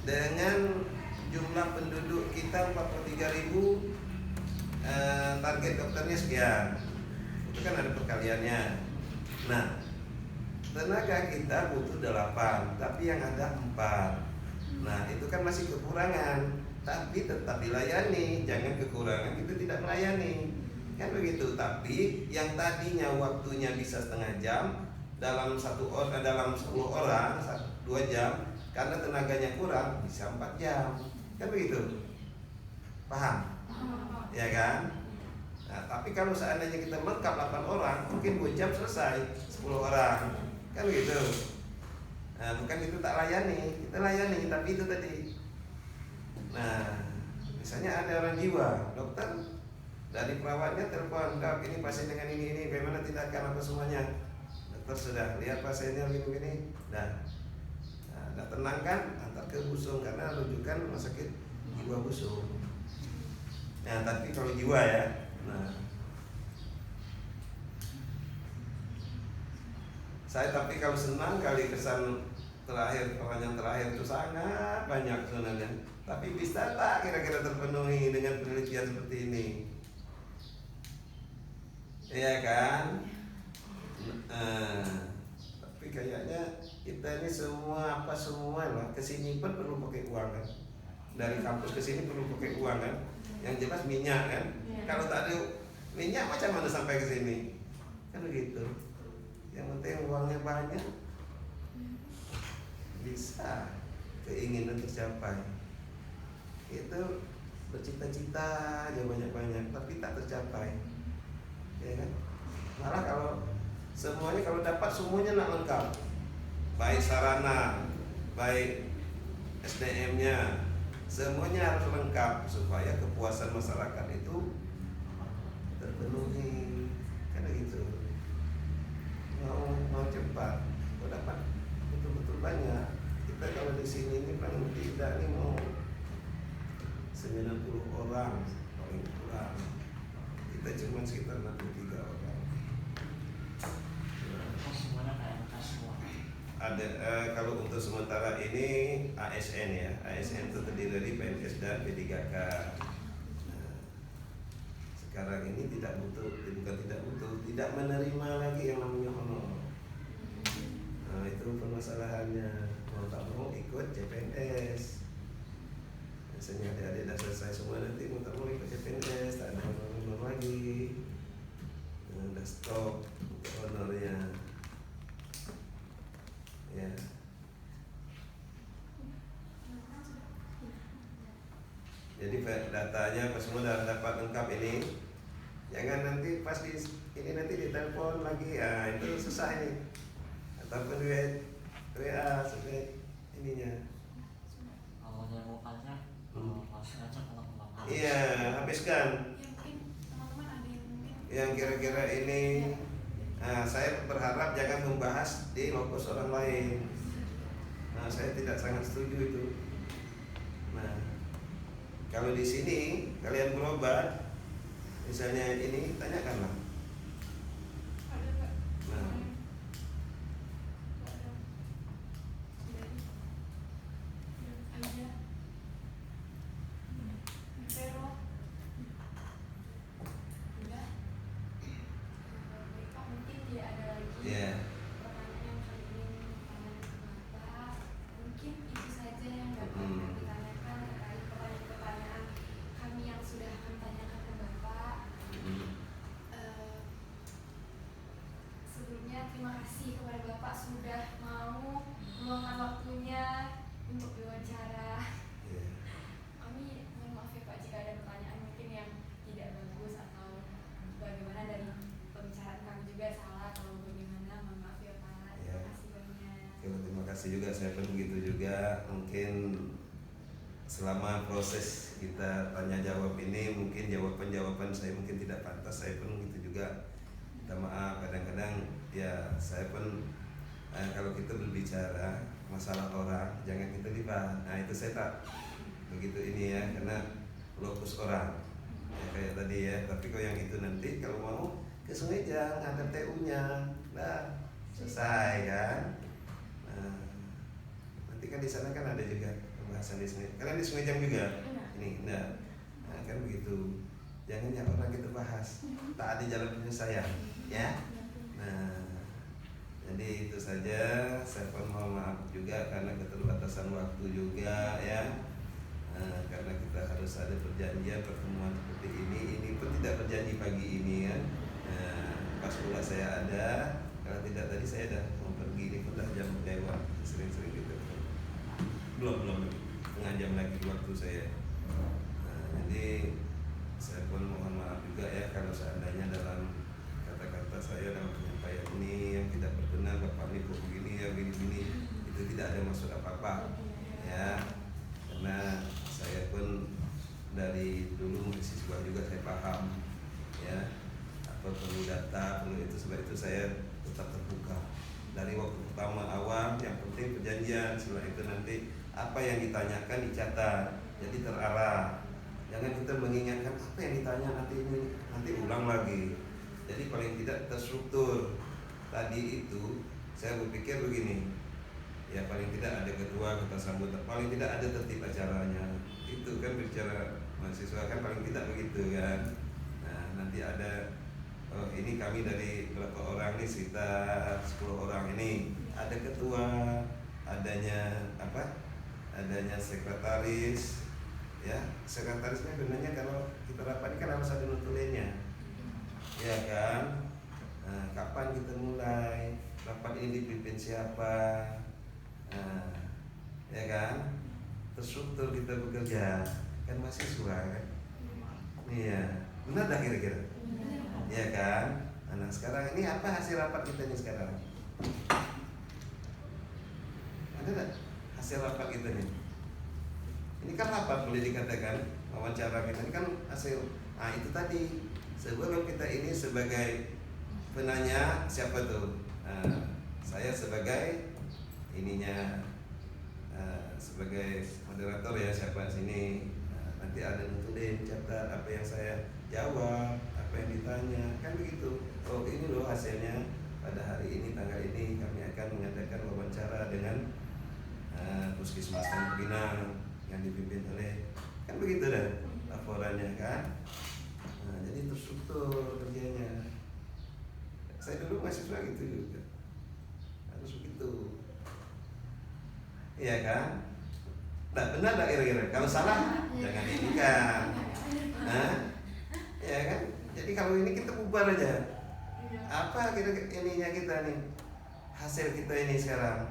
dengan jumlah penduduk kita 43.000, target dokternya sekian. Itu kan ada perkaliannya. Nah, tenaga kita butuh 8, tapi yang ada 4. Nah, itu kan masih kekurangan, tapi tetap dilayani. Jangan kekurangan kita tidak melayani. Kan begitu. Tapi yang tadinya waktunya bisa setengah jam, dalam 10 orang 2 jam, karena tenaganya kurang bisa 4 jam. Kan begitu. Paham? Ya kan? Nah, tapi kalau seandainya kita lengkap 8 orang, mungkin 2 jam selesai 10 orang, kan gitu. Nah, bukan itu tak layani, kita layani, tapi itu tadi. Nah, misalnya ada orang jiwa, dokter dari perawatnya telepon, dok ini pasien dengan ini, bagaimana tindakan apa semuanya. Dokter sudah lihat pasiennya begini, nah, tenangkan, antar ke Busung karena rujukan rumah sakit jiwa Busung. Nah, tapi kalau jiwa ya, nah, saya tapi kalau senang kali kesan terakhir, yang terakhir itu sangat banyak sebenarnya. Tapi bisa tak kira-kira terpenuhi dengan penelitian seperti ini? Iya kan? Tapi kayaknya kita ini semua lah kesini pun perlu pakai uang kan? Dari kampus ke sini perlu pakai uang kan? Yang jelas minyak kan? Kalau tak ada minyak macam mana sampai ke sini? Kan begitu. Yang penting uangnya banyak, bisa keinginan tercapai. Itu bercita-cita aja banyak-banyak, tapi tak tercapai, ya kan? Malah kalau semuanya kalau dapat semuanya nak lengkap, baik sarana, baik SDM-nya, semuanya harus lengkap supaya kepuasan masyarakat itu terpenuhi, kan gitu. Mau cepat, mau dapat betul-betul banyak. Kita kalau di sini ini paling tidak nih mau 90 orang paling kurang. Kita cuma sekitar 63 orang. Semuanya kayak semua. Ada kalau untuk sementara ini ASN ya. ASN itu terdiri dari PNS dan P3K. Nah, sekarang ini tidak menerima lagi yang namanya honor. Nah, itu permasalahannya. Mau tak mau ikut CPNS. Biasanya adik-adik dah selesai semua nanti mau tak mau ikut CPNS, tak ada honor lagi. Dah stop untuk honornya. Ya. Jadi datanya pas semua dah dapat lengkap ini. Jangan nanti pas ini nanti ditelepon lagi, ya itu susah ini. Ataupun WA sampai ininya. Kalau nyemukannya langsung aja teman-teman. Iya, habiskan. Ya mungkin teman-teman ada yang mungkin Yang kira-kira ini, saya berharap jangan membahas di lokus orang lain. Nah, saya tidak sangat setuju itu. Nah, kalau di sini kalian berobat, misalnya ini tanyakanlah. ada nggak? Nah. Nggak ada. Aida, Vero, udah. Baik Pak, mungkin dia ada lagi Iya. pertanyaan yang kami ingin tanyakan ke Bapak. Mungkin itu saja yang dapat kami tanyakan terkait pertanyaan-pertanyaan kami yang sudah kami tanyakan ke Bapak. Sebelumnya terima kasih kepada Bapak sudah mau meluangkan waktunya untuk diwawancara. Iya. Kami mohon maaf ya Pak jika ada pertanyaan mungkin yang tidak bagus atau bagaimana dari pembicaraan kami juga salah atau bagaimana, mohon maaf ya Pak. Iya. Terima kasih banyak. Oke, terima kasih juga, saya pun begitu juga. Mungkin selama proses kita tanya jawab ini mungkin jawaban saya mungkin tidak pantas, saya pun begitu juga. Minta maaf kadang-kadang ya saya pun kalau kita berbicara masalah orang jangan kita libat. Nah, itu saya tak begitu ini ya, karena lokus orang ya, kayak tadi ya. Tapi kalau yang itu nanti kalau mau ke Sungai Jang ada TU-nya, nah selesai kan. Nanti kan di sana kan ada juga pembahasan di Sungai. Kalian di Sungai Jang juga? Ini, nah kan begitu. Jangan yang orang kita bahas. Tak ada jalan penyelesaian, ya. Nah, jadi itu saja. Saya pun mohon maaf juga karena keterbatasan waktu juga ya. Karena kita harus ada perjanjian pertemuan seperti ini. Ini pun tidak berjanji pagi ini kan. Pas pula saya ada. Kalau tidak tadi saya dah mau pergi, ini pun dah jam lewat. Sering-sering gitu. Belum setengah jam lagi waktu saya. Jadi saya pun mohon maaf juga ya kalau saya tidak ada maksud apa-apa ya, karena saya pun dari dulu mahasiswa juga saya paham ya, apa perlu data, perlu itu, sebab itu saya tetap terbuka dari waktu pertama awal. Yang penting perjanjian, setelah itu nanti apa yang ditanyakan dicatat, jadi terarah. Jangan kita mengingatkan apa yang ditanya nanti ulang lagi. Jadi paling tidak terstruktur. Tadi itu saya berpikir begini, ya paling tidak ada ketua, ketua sambutan, paling tidak ada tertib acaranya. Itu kan bicara mahasiswa kan paling tidak begitu kan. Nah nanti ada, oh ini kami dari berapa orang nih, sekitar 10 orang ini, ada ketua, adanya apa, adanya sekretaris ya. Sekretarisnya sebenarnya kalau kita rapat ini kan harus ada notulennya ya kan. Nah, kapan kita mulai rapat ini, dipimpin siapa, nah, ya kan, terstruktur kita bekerja kan mahasiswa kan. Iya, benar dah kira-kira, ya kan. Nah sekarang ini apa hasil rapat kita nih sekarang? Ada tak hasil rapat kita nih? Ini kan rapat boleh dikatakan, wawancara kita ini kan hasil. Nah itu tadi, sebelum kita ini sebagai penanya siapa tuh? Saya sebagai ininya, sebagai moderator ya, siapa sini. Nanti ada nutulin, catat apa yang saya jawab, apa yang ditanya, kan begitu. Oh ini loh hasilnya, pada hari ini tanggal ini kami akan mengadakan wawancara dengan Puskesmas Tanjung Pinang yang dipimpin oleh, kan begitu dah laporannya kan. Nah, jadi terstruktur kerjanya. Saya dulu mahasiswa gitu juga, harus begitu, iya kan? Nah, benar tak kira-kira? Kalau salah jangan ini kan. Nah, ya kan? Jadi kalau ini kita bubar aja. Apa kira-kira ininya kita nih? Hasil kita ini sekarang.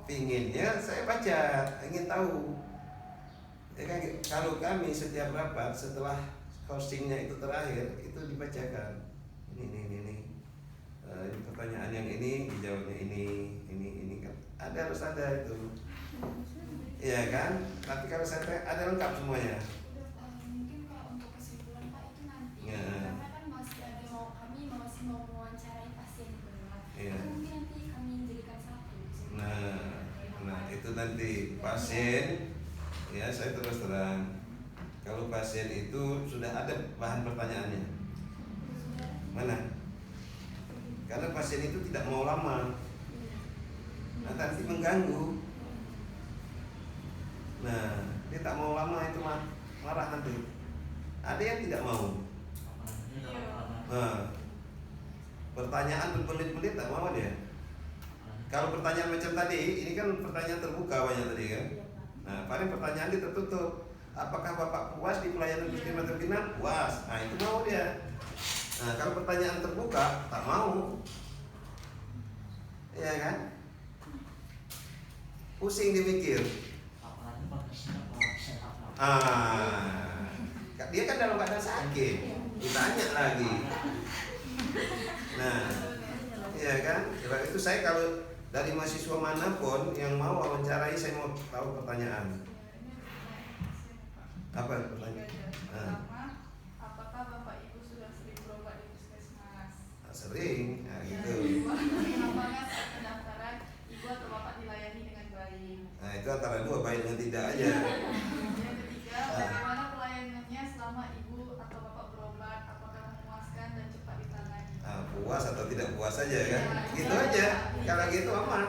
Pinginnya saya baca, ingin tahu. Ya kan, kalau kami setiap rapat setelah hostingnya itu terakhir itu dibacakan. Ini pertanyaan yang ini dijawabnya ini kan. Harus ada itu. Iya kan? Tapi kalau saya ada lengkap semuanya. Mungkin kalau untuk kesimpulan Pak itu nanti, Ya. karena kan masih ada kami masih mau mewawancarai pasien berulang. Iya. Itu mungkin nanti kami jadikan satu. Nah itu nanti pasien, ya saya terus terang, kalau pasien itu sudah ada bahan pertanyaannya, mana? Karena pasien itu tidak mau lama, nah nanti mengganggu. Nah dia tak mau lama itu marah nanti. Ada yang tidak mau. Nah, pertanyaan berbelit-belit tak mau dia. Kalau pertanyaan macam tadi, ini kan pertanyaan terbuka banyak tadi kan. Nah, paling pertanyaan dia tertutup. Apakah Bapak puas di pelayanan Puskesmas Tanjung Pinang? Puas. Nah, itu mau dia. Nah, kalau pertanyaan terbuka, tak mau. Iya kan? Pusing dimikir. Dia kan dalam keadaan sakit, ditanya lagi. Nah, iya kan? Sebab itu saya kalau dari mahasiswa manapun yang mau wawancarai, saya mau tahu pertanyaan. Apa pertanyaan? Apakah Bapak Ibu sudah sering berobat di Puskesmas? Sering, nah gitu. Apakah saat pendaftaran Ibu atau Bapak dilayani dengan baik? Nah itu antara dua, baik dengan tidak aja. Yang ketiga, bagaimana pelayanannya selama Ibu atau Bapak berobat? Apakah memuaskan dan cepat ditangani? Puas atau tidak puas aja kan? Gitu aja. Kalau gitu aman.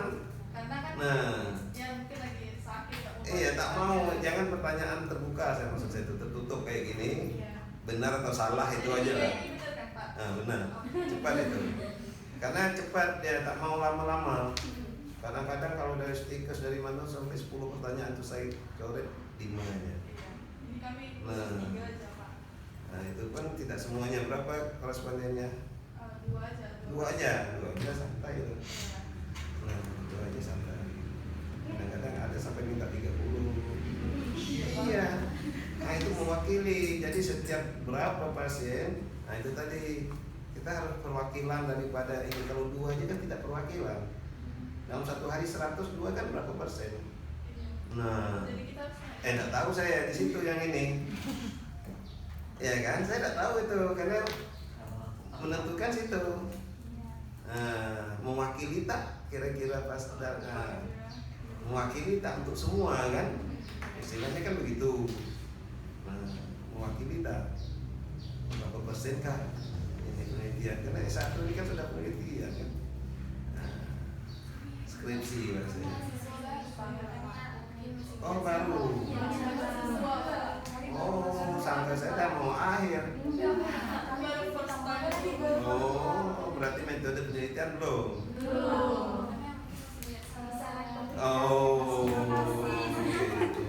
Karena kan Nah. ya mungkin lagi sakit tak mau. Iya, tak mau. Jangan pertanyaan terbuka, saya maksud saya itu tertutup kayak gini. Iya. Benar atau salah itu aja lah. Ini benar kan Pak? Nah, benar. Cepat itu. Karena cepat dia tak mau lama-lama. Kadang-kadang kalau dari stikers dari mana sampai 10 pertanyaan itu saya coret 5 aja. Iya. Ini kami Nah. khusus 3 aja Pak. Nah, itu kan tidak semuanya. Berapa korespondennya? 2 aja. 2 aja santai itu. Iya. Nah, 2 aja santai. Kadang-kadang ada sampai minta 30. Iya. Nah, itu mewakili. Jadi setiap berapa pasien, nah itu tadi kita harus perwakilan daripada ini. Kalau 2 aja kan tidak perwakilan. dalam satu hari 102 kan berapa persen? Iya. Nah, Jadi kita harus enggak tahu saya di situ yang ini. Ya kan, saya enggak tahu itu karena menentukan situ. Mewakili tak kira-kira pas mewakili tak untuk semua kan? Istilahnya kan begitu. Mewakili tak berapa persen kah ini penelitian? Karena S1 ini kan sudah penelitian kan. Skripsi maksudnya. Oh baru. Oh sampai saya udah mau akhir. baru first time. Oh berarti metode penelitian belum? Belum. Oh gitu.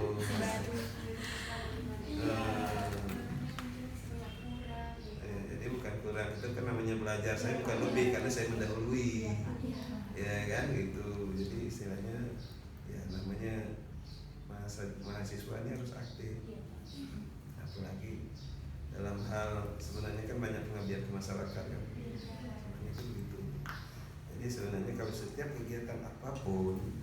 Jadi bukan kurang, itu kan namanya belajar. Saya bukan lebih karena saya mendahului, ya kan gitu. Jadi istilahnya ya namanya mahasiswa ini harus aktif, apalagi dalam hal sebenarnya kan banyak pengabdian ke masyarakat kan. Sebenarnya itu begitu. Jadi sebenarnya kalau setiap kegiatan apapun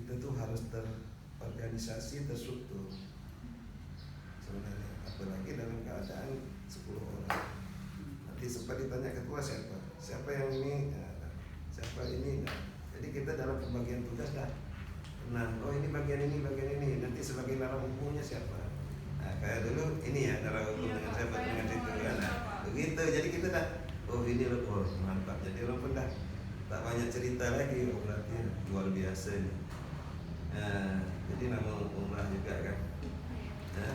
kita tuh harus terorganisasi, terstruktur. Sebenarnya apalagi dalam keadaan 10 orang. Nanti sempat ditanya ketua siapa yang ini, siapa ini. Jadi kita dalam pembagian tugas dah. Nah, oh ini bagian ini. Nanti sebagai narang hukumnya siapa? Nah, kayak dulu ini ya narang hukum dengan siapa dengan itu kan. Nah, begitu. Jadi kita dah, oh ini loh, oh mantap. Jadi orang pun dah tak banyak cerita lagi. Oh berarti luar biasa nih. Nah, jadi nama umrah juga kan. Nah,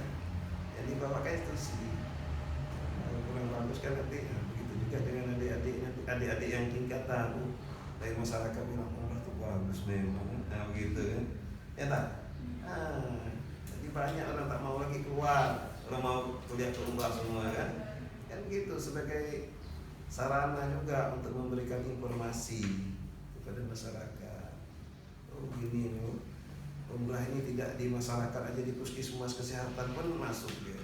yang dibawakan instruksi. Kurang bagus kan nanti. Nah, begitu juga dengan adik-adik yang tingkatan. Dari masyarakat bilang umrah tuh bagus memang. Nah begitu kan. Ya tak? Nah, jadi banyak orang tak mau lagi keluar. Orang mau kuliah ke umrah semua kan. Kan gitu sebagai sarana juga untuk memberikan informasi kepada masyarakat. Oh gini loh. Umrah ini tidak di masyarakat aja, di puskesmas kesehatan pun masuk ya.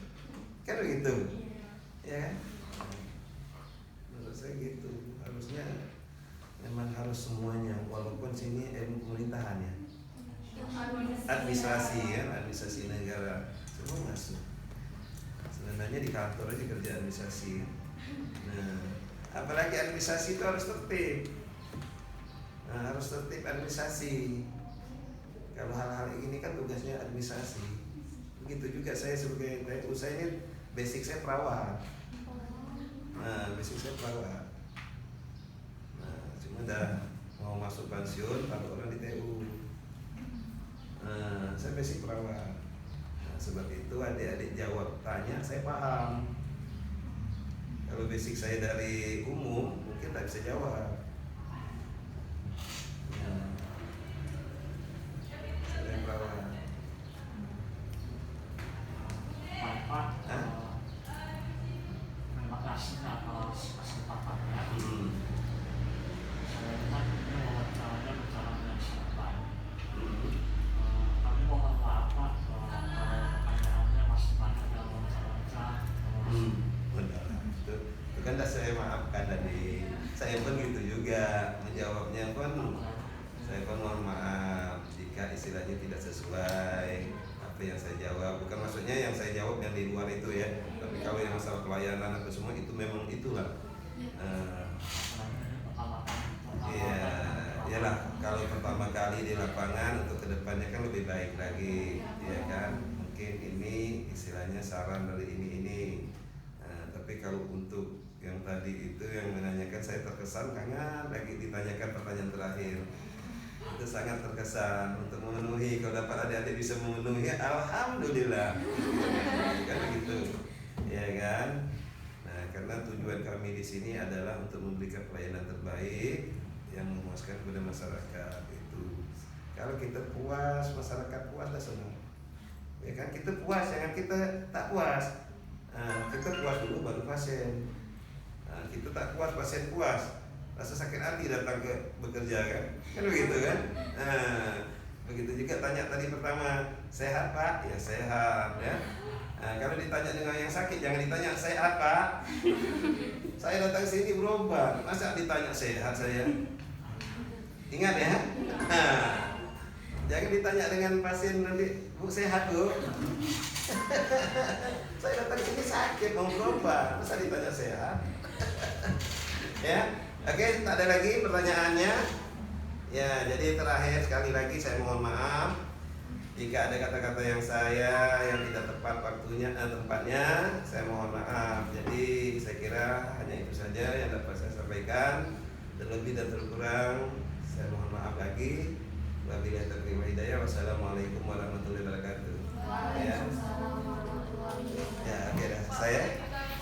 Kan begitu. Ya kan? Menurut saya gitu. Harusnya memang harus semuanya, walaupun sini ilmu pemerintahan ya, administrasi ya, administrasi negara semua masuk. Sebenarnya di kantor aja kerja administrasi. Nah, apalagi administrasi itu harus tertib. Nah, harus tertib administrasi. Kalau hal-hal ini kan tugasnya administrasi. Begitu juga saya sebagai TU, saya ini basic saya perawat. Nah, basic saya perawat. Udah mau masuk pensiun kalau orang di TU. Saya basic perawat. Nah, sebab itu adik-adik jawab tanya saya paham. Kalau basic saya dari umum mungkin tak bisa jawab. Saya perawat. Bapak, terima kasih atas kesempatannya. Saya ingat ini wawancaranya bicara dengan siapa. Kami mohon maaf Pak kalau pertanyaannya masih banyak yang wawancara. Benar. Itu kan dah saya maafkan tadi. Saya pun gitu juga menjawabnya pun. Saya pun mohon maaf jika istilahnya tidak sesuai apa yang saya jawab. Bukan maksudnya yang saya jawab yang di luar itu ya. Tapi kalau yang masalah pelayanan atau semua itu memang itulah. Iya, iyalah kalau pertama kali di lapangan untuk kedepannya kan lebih baik lagi, ya kan? Mungkin ini istilahnya saran dari ini. Tapi kalau untuk yang tadi itu yang menanyakan saya terkesan karena lagi ditanyakan pertanyaan terakhir. Itu sangat terkesan untuk memenuhi. Kalau dapat adik-adik bisa memenuhi, alhamdulillah. Kan begitu, ya kan? Nah, karena tujuan kami di sini adalah untuk memberikan pelayanan terbaik yang memuaskan kepada masyarakat itu. Kalau kita puas, masyarakat puas dah senang. Ya kan kita puas, jangan kita tak puas. Kita puas dulu baru pasien. Kita tak puas, pasien puas. Rasa sakit hati datang ke bekerja kan? Kan begitu kan? Begitu juga tanya tadi pertama, sehat Pak? Ya sehat ya. Kalau ditanya dengan yang sakit jangan ditanya sehat Pak. Saya datang sini berobat, masa ditanya sehat saya? Ingat ya. Nah, jangan ditanya dengan pasien nanti, Bu sehat Bu? Saya datang sini sakit mau berobat, masa ditanya sehat? Ya, oke, tak ada lagi pertanyaannya. Ya, jadi terakhir sekali lagi saya mohon maaf jika ada kata-kata yang tidak tepat waktunya dan tempatnya, saya mohon maaf. Jadi saya kira hanya itu saja yang dapat saya sampaikan. Terlebih dan terkurang saya mohon maaf lagi. Wabillahi taufiq wal hidayah. Wassalamualaikum warahmatullahi wabarakatuh. Ya, Waalaikumsalam warahmatullahi wabarakatuh. ya, oke dah. Saya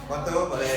foto boleh.